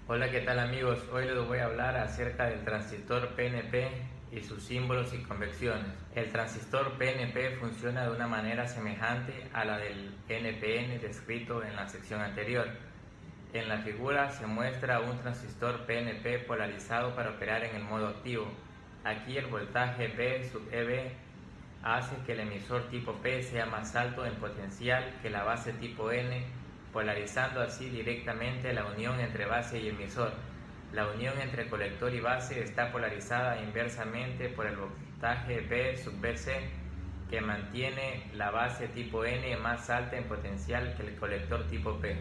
Hola, ¿qué tal amigos? Hoy les voy a hablar acerca del transistor PNP y sus símbolos y convecciones. El transistor PNP funciona de una manera semejante a la del NPN descrito en la sección anterior. En la figura se muestra un transistor PNP polarizado para operar en el modo activo. Aquí el voltaje V sub EB hace que el emisor tipo P sea más alto en potencial que la base tipo N, polarizando así directamente la unión entre base y emisor. La unión entre colector y base está polarizada inversamente por el voltaje V sub BC, que mantiene la base tipo N más alta en potencial que el colector tipo P.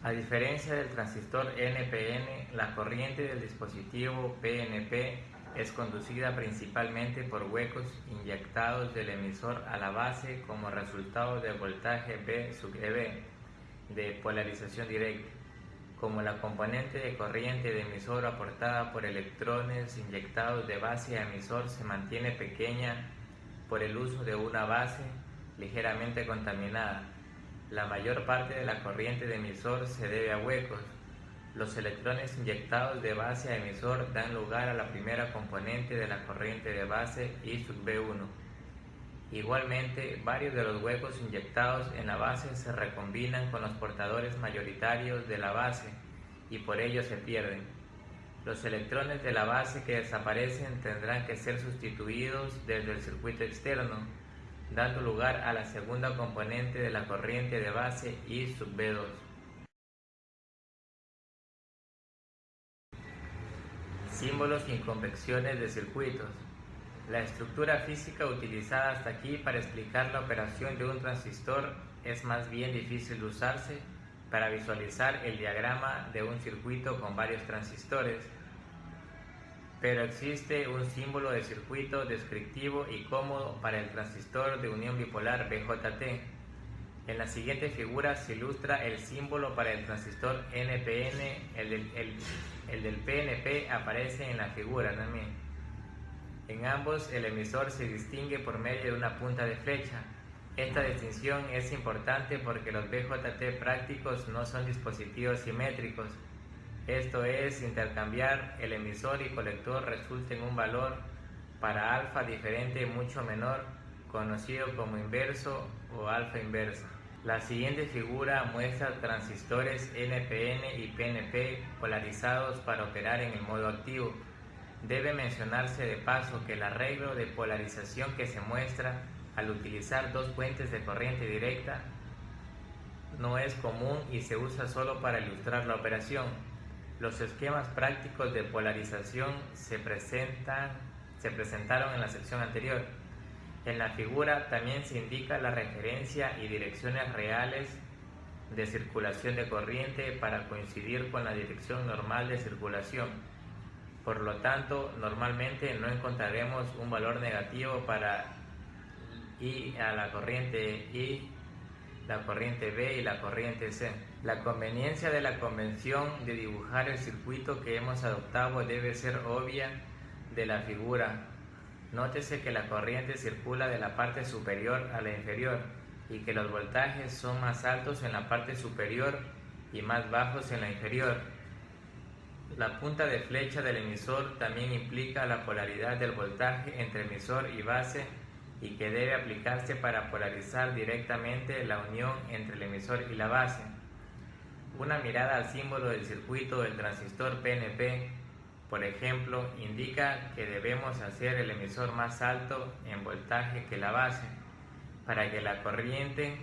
A diferencia del transistor NPN, la corriente del dispositivo PNP es conducida principalmente por huecos inyectados del emisor a la base como resultado del voltaje V sub EB de polarización directa. Como la componente de corriente de emisor aportada por electrones inyectados de base a emisor se mantiene pequeña por el uso de una base ligeramente contaminada, la mayor parte de la corriente de emisor se debe a huecos. Los electrones inyectados de base a emisor dan lugar a la primera componente de la corriente de base I sub B1. Igualmente, varios de los huecos inyectados en la base se recombinan con los portadores mayoritarios de la base y por ello se pierden. Los electrones de la base que desaparecen tendrán que ser sustituidos desde el circuito externo, dando lugar a la segunda componente de la corriente de base I sub B2. Símbolos y convecciones de circuitos. La estructura física utilizada hasta aquí para explicar la operación de un transistor es más bien difícil de usarse para visualizar el diagrama de un circuito con varios transistores, pero existe un símbolo de circuito descriptivo y cómodo para el transistor de unión bipolar BJT. En la siguiente figura se ilustra el símbolo para el transistor NPN, el del PNP aparece en la figura también. En ambos el emisor se distingue por medio de una punta de flecha. Esta distinción es importante porque los BJT prácticos no son dispositivos simétricos. Esto es, intercambiar el emisor y colector resulta en un valor para alfa diferente mucho menor, conocido como inverso o alfa inversa. La siguiente figura muestra transistores NPN y PNP polarizados para operar en el modo activo. Debe mencionarse de paso que el arreglo de polarización que se muestra al utilizar dos fuentes de corriente directa no es común y se usa solo para ilustrar la operación. Los esquemas prácticos de polarización se presentaron en la sección anterior. En la figura también se indica la referencia y direcciones reales de circulación de corriente para coincidir con la dirección normal de circulación. Por lo tanto, normalmente no encontraremos un valor negativo para I a la corriente I, la corriente B y la corriente C. La conveniencia de la convención de dibujar el circuito que hemos adoptado debe ser obvia de la figura. Nótese que la corriente circula de la parte superior a la inferior y que los voltajes son más altos en la parte superior y más bajos en la inferior. La punta de flecha del emisor también implica la polaridad del voltaje entre emisor y base y que debe aplicarse para polarizar directamente la unión entre el emisor y la base. Una mirada al símbolo del circuito del transistor PNP, por ejemplo, indica que debemos hacer el emisor más alto en voltaje que la base para que la corriente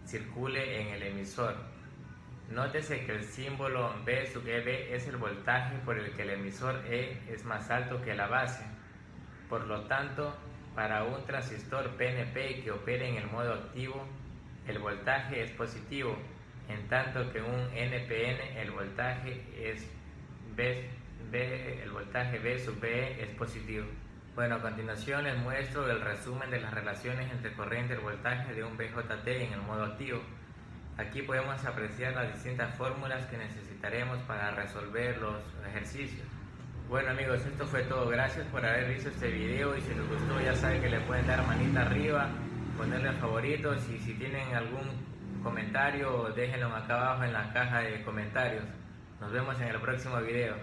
circule en el emisor. Nótese que el símbolo V sub EB es el voltaje por el que el emisor E es más alto que la base. Por lo tanto, para un transistor PNP que opere en el modo activo, el voltaje es positivo, en tanto que un NPN el voltaje V sub BE es positivo. Bueno, a continuación les muestro el resumen de las relaciones entre corriente y voltaje de un BJT en el modo activo. Aquí podemos apreciar las distintas fórmulas que necesitaremos para resolver los ejercicios. Bueno amigos, esto fue todo. Gracias por haber visto este video y si les gustó ya saben que le pueden dar manita arriba, ponerle a favoritos y si tienen algún comentario déjenlo acá abajo en la caja de comentarios. Nos vemos en el próximo video.